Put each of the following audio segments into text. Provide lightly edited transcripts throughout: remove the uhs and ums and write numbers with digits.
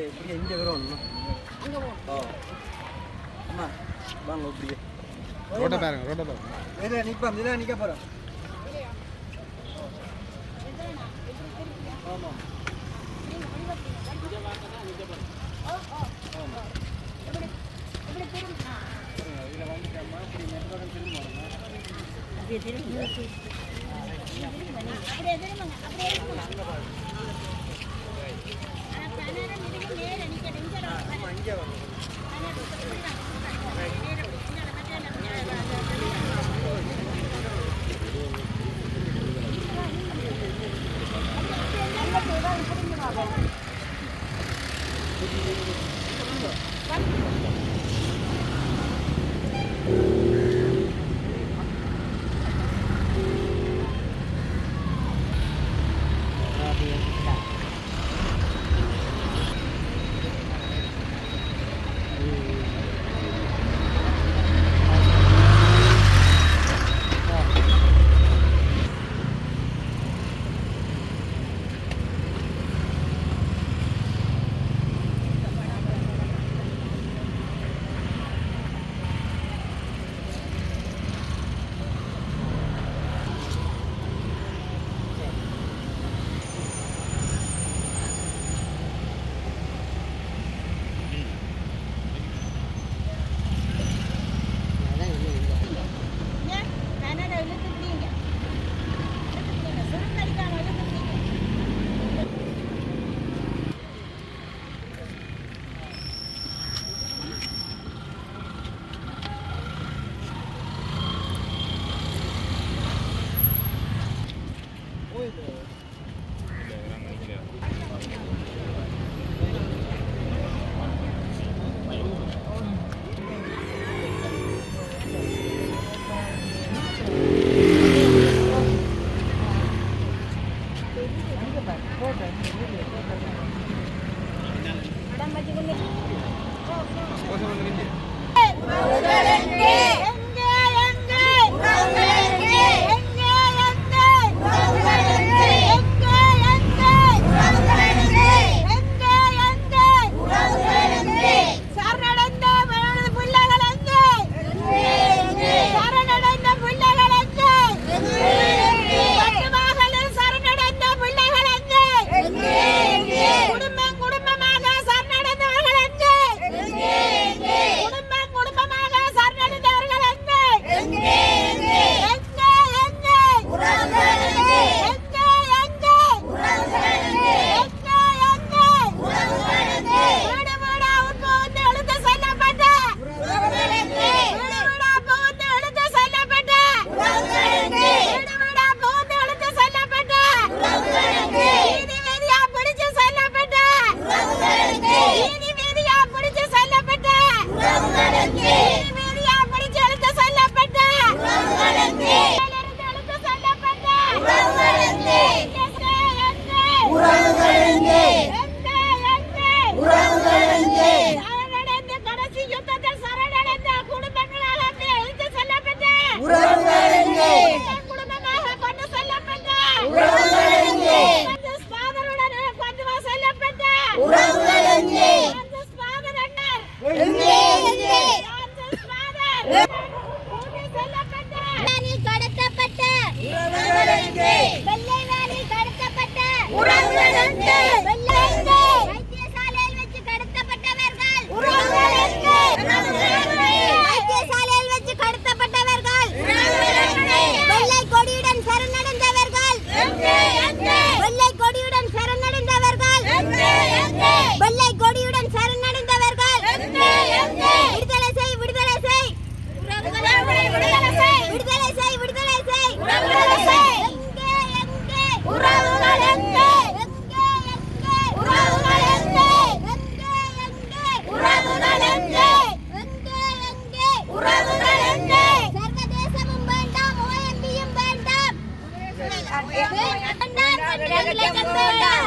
இப்படியே இங்கே வரும் அம்மா வாங்க இப்படியே ரோட்டை பாருங்க இதில் நிற்போம் இதில் நிற்க போகிறோம் ஆமாம் இதில் வந்துட்டோம்மா இப்படி நெட்வொர்க் திரும்ப இங்கே வாங்க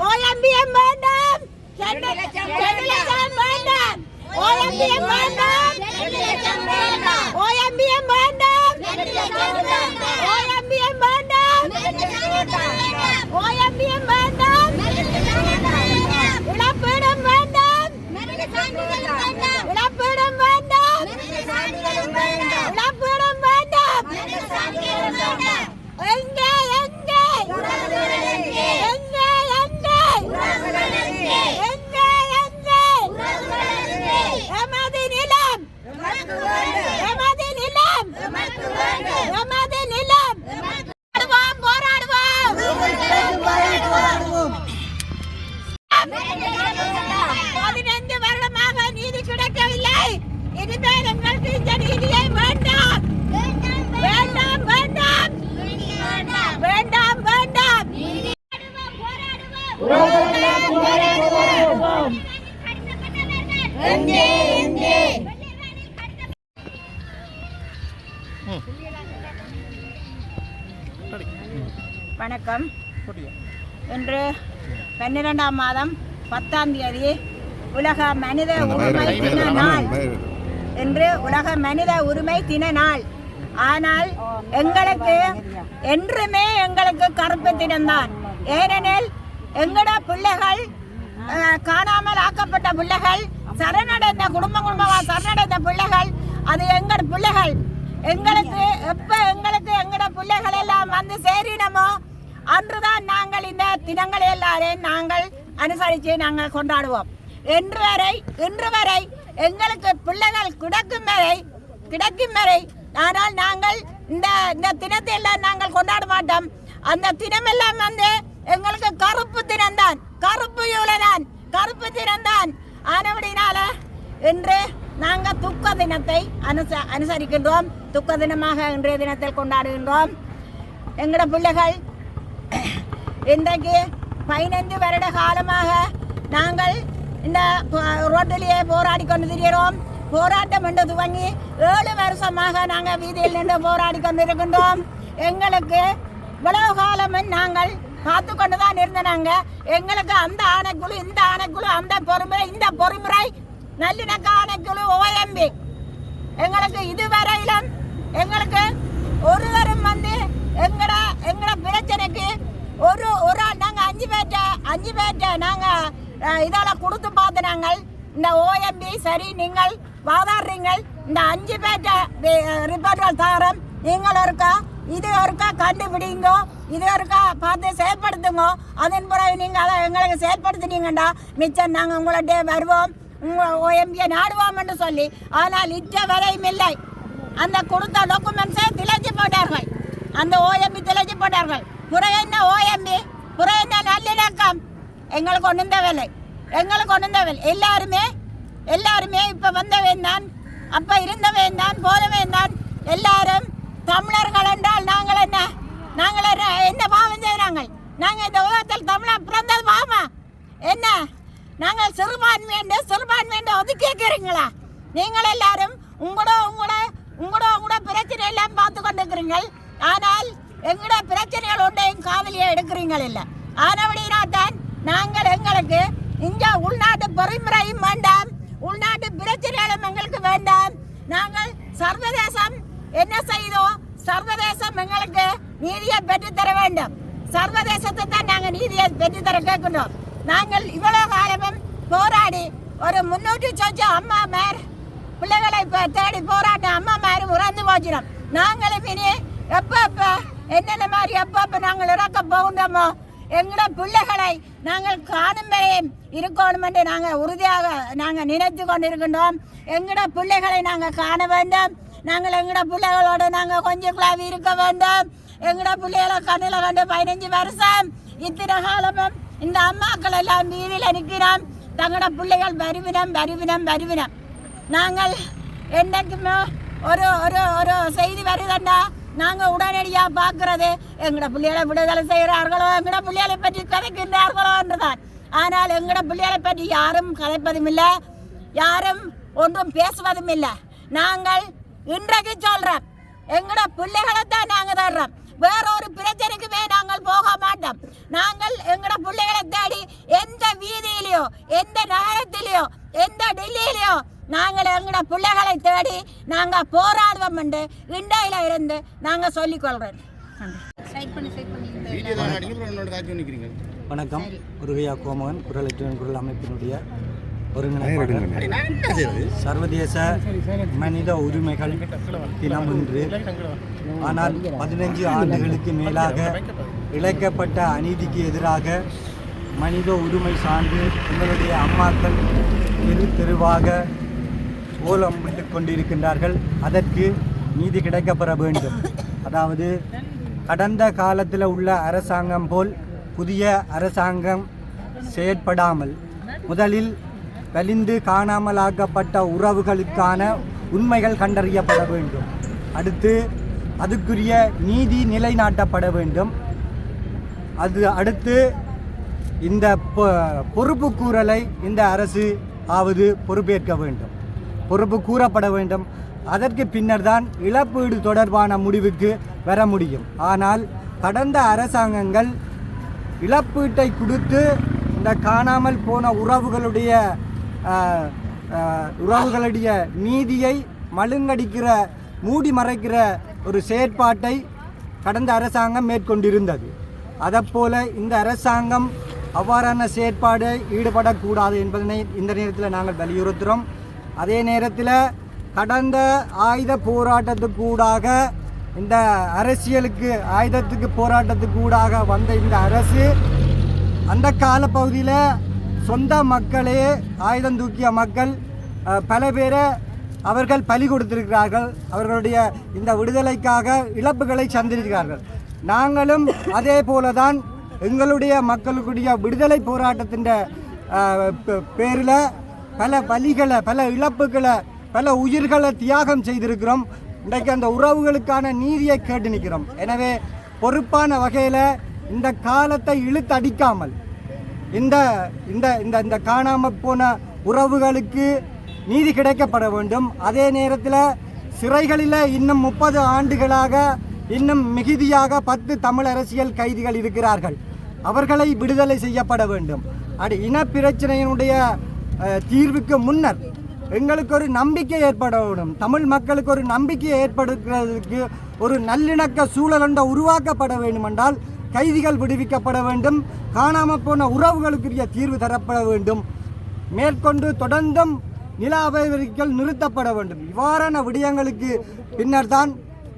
OMBM வேண்டாம். OMBM வேண்டாம். OMBM வேண்டாம். OMBM வேண்டாம். OMBM வேண்டாம். OMBM வேண்டாம். வணக்கம். இன்று 12ஆம் மாதம் 10ஆம் தேதி உலக மனித உரிமை தின நாள். இன்று உலக மனித உரிமை தின நாள். ஆனால் எங்களுக்கு என்றுமே எங்களுக்கு கருப்பு தினம்தான். ஏனெனில் எங்களோட பிள்ளைகள் காணாமல் ஆக்கப்பட்ட பிள்ளைகள், சரணடைந்த குடும்பமாக சரணடைந்த பிள்ளைகள், அது எங்கள் பிள்ளைகள். எங்களுக்கு எப்ப எங்களோட பிள்ளைகள் எல்லாம் வந்து சேரினமோ அன்றுதான் நாங்கள் இந்த தினங்களை எல்லாரையும் நாங்கள் அனுசரித்து நாங்கள் கொண்டாடுவோம். இன்று வரை எங்களுக்கு பிள்ளைகள் கிடைக்கும் வரை ஆனால் நாங்கள் இந்த தினத்தை எல்லாம் நாங்கள் கொண்டாட மாட்டோம். அந்த தினமெல்லாம் வந்து எங்களுக்கு கருப்பு தினம்தான், கருப்பு தினம்தான். ஆனபடினால இன்று நாங்கள் துக்க தினத்தை அனுசரிக்கின்றோம். துக்க தினமாக இன்றைய தினத்தில் கொண்டாடுகின்றோம். எங்களோட பிள்ளைகள் இன்றைக்கு 15 வருட காலமாக நாங்கள் இந்த ரோட்டிலேயே போராடி கொண்டு திரிகிறோம். போராட்டம் என்று துவங்கி 7 வருஷமாக நாங்கள் வீதியில் நின்று போராடி கொண்டு இருக்கின்றோம். எங்களுக்கு இவ்வளவு காலமும் நாங்கள் பார்த்து கொண்டு தான் இருந்தனாங்க. எங்களுக்கு அந்த ஆணைக்குழு, இந்த ஆணைக்குழு, அந்த பொறுமுறை, இந்த பொறுமுறை, நல்லிணக்க ஆணைக்குழு, OMB எங்களுக்கு இதுவரையிலும் எங்களுக்கு ஒருவரும் வந்து எங்கட பிரச்சனைக்கு ஒரு ஆள் நாங்கள் 5 பேர்ட்ட நாங்கள் இதெல்லாம் கொடுத்து பார்த்து நாங்கள் இந்த OMB சரி நீங்கள் வாதாடுறீங்கள், இந்த 5 பேர்ட்ட ரிப்போர்ட்கள் தாரம், நீங்கள் இது ஒருக்கா கண்டுபிடிங்கோ, இது ஒருக்கா பார்த்து செயல்படுத்துங்க. அதன் பிறகு நீங்கள் அதை எங்களுக்கு செயல்படுத்தினீங்கண்டா மிச்சம் நாங்கள் உங்கள்கிட்ட வருவோம், OMB நாடுவோம் என்று சொல்லி. ஆனால் இற்ற வரையும் இல்லை. அந்த கொடுத்த டாக்குமெண்ட்ஸை திளைச்சி போட்டார்கள். அந்த OMB திளைச்சி போட்டார்கள். புற என்ன OMB, புற என்ன நல்லிணக்கம், எங்களுக்கு ஒன்றுந்தவில்லை. எல்லாருமே இப்போ வந்தவன் தான், அப்போ இருந்தவன் தான், போனவன் தான். எல்லாரும் தமிழர்கள் என்றால் நாங்கள் என்ன பாவம் செய்கிறாங்க? நாங்கள் இந்த உலகத்தில் தமிழர் பிறந்தது பாவமா என்ன? நாங்கள் சிறுபான்மை ஒதுக்கி கேட்குறீங்களா? நீங்கள் எல்லாரும் உங்களோட பிரச்சனை எல்லாம் பார்த்து கொண்டிருக்கிறீர்கள். ஆனால் எங்களோட பிரச்சனைகள் ஒன்றையும் காதலியை எடுக்கிறீங்கள் இல்லை. ஆனபடினா தான் நாங்கள் எங்களுக்கு இங்க உள்நாட்டு பொறிமுறையும் வேண்டாம், உள்நாட்டு பிரச்சனைகளும் எங்களுக்கு வேண்டாம். நாங்கள் சர்வதேசம் என்ன செய்தோ, சர்வதேசம் எங்களுக்கு நீதியை பெற்றுத்தர வேண்டும். சர்வதேசத்தை தான் நாங்கள் நீதியை பெற்றுத்தர கேட்கின்றோம். நாங்கள் இவ்வளவு காலமும் போராடி ஒரு 300 சொச்ச அம்மாமார் பிள்ளைகளை தேடி போராட்ட அம்மாமார் உறந்து போச்சிடும். நாங்களும் இனி எப்போ என்னென்ன மாதிரி எப்போ நாங்கள் இறக்க போகின்றோமோ எங்களோட பிள்ளைகளை நாங்கள் காணும் வரையும் இருக்கணும் என்று நாங்கள் உறுதியாக நாங்கள் நினைத்து கொண்டிருக்கின்றோம். எங்களோட பிள்ளைகளை நாங்கள் காண வேண்டும். நாங்கள் எங்களோட பிள்ளைகளோடு நாங்கள் கொஞ்சம் கிளாவி இருக்க வேண்டும். எங்களோட பிள்ளைகளை கண்ணில் கண்டு 15 வருஷம் இத்தனை காலமும் இந்த அம்மாக்கள் எல்லாம் வீதியில் நிற்கிறோம். தங்களோட பிள்ளைகள் வருவினம். நாங்கள் என்றைக்குமே ஒரு செய்தி வருதுண்டா நாங்கள் உடனடியாக பார்க்கறது எங்களோட பிள்ளைகளை விடுதலை செய்கிறார்களோ, எங்களோட பிள்ளைகளை பற்றி கதைக்கின்றார்களோ என்றுதான். ஆனால் எங்களோட பிள்ளைகளை பற்றி யாரும் கதைப்பதும் இல்லை, யாரும் ஒன்றும் பேசுவதும் இல்லை. நாங்கள் இன்றைக்கு சொல்கிறோம், எங்களோட பிள்ளைகளை தான் நாங்கள் தர்றோம். வேறொரு பிரச்சனைக்குமே நாங்கள் போக மாட்டோம். நாங்கள் எங்களோட பிள்ளைகளை தேடி எந்த வீதியிலையோ, எந்த நகரத்திலேயோ, எந்த டெல்லியிலையோ நாங்கள் எங்களோட பிள்ளைகளை தேடி நாங்கள் போராடுவோம் என்று இண்டையில் இருந்து நாங்கள் சொல்லிக்கொள்கிறோம். வணக்கம். முருகையா கோமகன், குரல் அமைப்பினுடைய ஒருங்கிணைப்பாளர். சர்வதேச மனித உரிமைகள் தினம் இன்று. ஆனால் 15 ஆண்டுகளுக்கு மேலாக இழைக்கப்பட்ட அநீதிக்கு எதிராக மனித உரிமை சார்ந்து எங்களுடைய அம்மாக்கள் தெருவாக ஓலம் விட்டு கொண்டிருக்கின்றார்கள். அதற்கு நீதி கிடைக்கப்பெற வேண்டும். அதாவது கடந்த காலத்தில் உள்ள அரசாங்கம் போல் புதிய அரசாங்கம் செயற்படாமல் முதலில் கலிந்து காணாமலாக்கப்பட்ட உறவுகளுக்கான உண்மைகள் கண்டறியப்பட வேண்டும். அடுத்து அதுக்குரிய நீதி நிலைநாட்டப்பட வேண்டும். அடுத்து இந்த பொறுப்பு கூறலை இந்த அரசு பொறுப்பேற்க வேண்டும், பொறுப்பு கூறப்பட வேண்டும். அதற்கு பின்னர் தான் இழப்பீடு தொடர்பான முடிவுக்கு வர முடியும். ஆனால் கடந்த அரசாங்கங்கள் இழப்பீட்டை கொடுத்து இந்த காணாமல் போன உறவுகளுடைய நீதியை மழுங்கடிக்கிற மூடி மறைக்கிற ஒரு செயற்பாட்டை கடந்த அரசாங்கம் மேற்கொண்டிருந்தது. அதைப்போல இந்த அரசாங்கம் அவ்வாறான செயற்பாடு ஈடுபடக்கூடாது என்பதனை இந்த நேரத்தில் நாங்கள் வலியுறுத்துகிறோம். அதே நேரத்தில் கடந்த ஆயுத போராட்டத்துக்கூடாக இந்த ஆயுதத்துக்கு போராட்டத்துக்கூடாக வந்த இந்த அரசு அந்த காலப்பகுதியில் சொந்த மக்களே ஆயுதம் தூக்கிய மக்கள் பல பேரை அவர்கள் பலி கொடுத்திருக்கிறார்கள். அவர்களுடைய இந்த விடுதலைக்காக இழப்புகளை சந்திருக்கிறார்கள். நாங்களும் அதே போலதான் எங்களுடைய மக்களுடைய விடுதலை போராட்டத்தின் பேரில் பல வலிகளை, பல இழப்புகளை, பல உயிர்களை தியாகம் செய்திருக்கிறோம். இன்றைக்கு அந்த உறவுகளுக்கான நீதியை கேட்டு நிற்கிறோம். எனவே பொறுப்பான வகையில் இந்த காலத்தை இழுத்தடிக்காமல் இந்த இந்த இந்த இந்த காணாமல் போன உறவுகளுக்கு நீதி கிடைக்கப்பட வேண்டும். அதே நேரத்தில் சிறைகளில் இன்னும் 30 ஆண்டுகளாக இன்னும் மிகுதியாக 10 தமிழ் அரசியல் கைதிகள் இருக்கிறார்கள். அவர்களை விடுதலை செய்யப்பட வேண்டும். இனப்பிரச்சனையினுடைய தீர்வுக்கு முன்னர் எங்களுக்கு ஒரு நம்பிக்கை ஏற்பட வேண்டும். தமிழ் மக்களுக்கு ஒரு நம்பிக்கை ஏற்படுத்துவதற்கு ஒரு நல்லிணக்க சூழல் உருவாக்கப்பட வேண்டும் என்றால் கைதிகள் விடுவிக்கப்பட வேண்டும். காணாமல் போன உறவுகளுக்குரிய தீர்வு தரப்பட வேண்டும். மேற்கொண்டு தொடர்ந்தும் நில அபகரிப்புகள் நிறுத்தப்பட வேண்டும். இவ்வாறான விடயங்களுக்கு பின்னர் தான்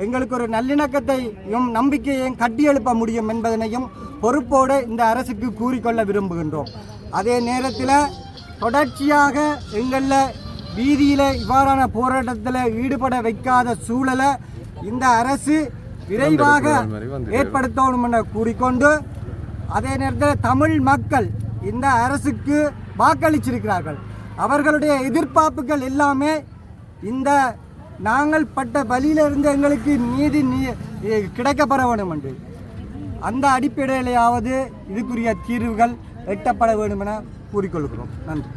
எங்களுக்கு ஒரு நல்லிணக்கத்தையும் நம்பிக்கையையும் கட்டியெழுப்ப முடியும் என்பதனையும் பொறுப்போடு இந்த அரசுக்கு கூறிக்கொள்ள விரும்புகின்றோம். அதே நேரத்தில் தொடர்ச்சியாக எங்களில் வீதியில் இவ்வாறான போராட்டத்தில் ஈடுபட வைக்காத சூழலை இந்த அரசு விரைவாக ஏற்படுத்தணும் என கூறிக்கொண்டு, அதே நேரத்தில் தமிழ் மக்கள் இந்த அரசுக்கு வாக்களிச்சிருக்கிறார்கள். அவர்களுடைய எதிர்பார்ப்புகள் எல்லாமே இந்த நாங்கள் பட்ட வழியிலிருந்து எங்களுக்கு நீதி கிடைக்கப்பட வேண்டும் என்று அந்த அடிப்படையிலேயாவது இதுக்குரிய தீர்வுகள் எட்டப்பட வேண்டும் என கூறிக்கொள்கிறோம். நன்றி.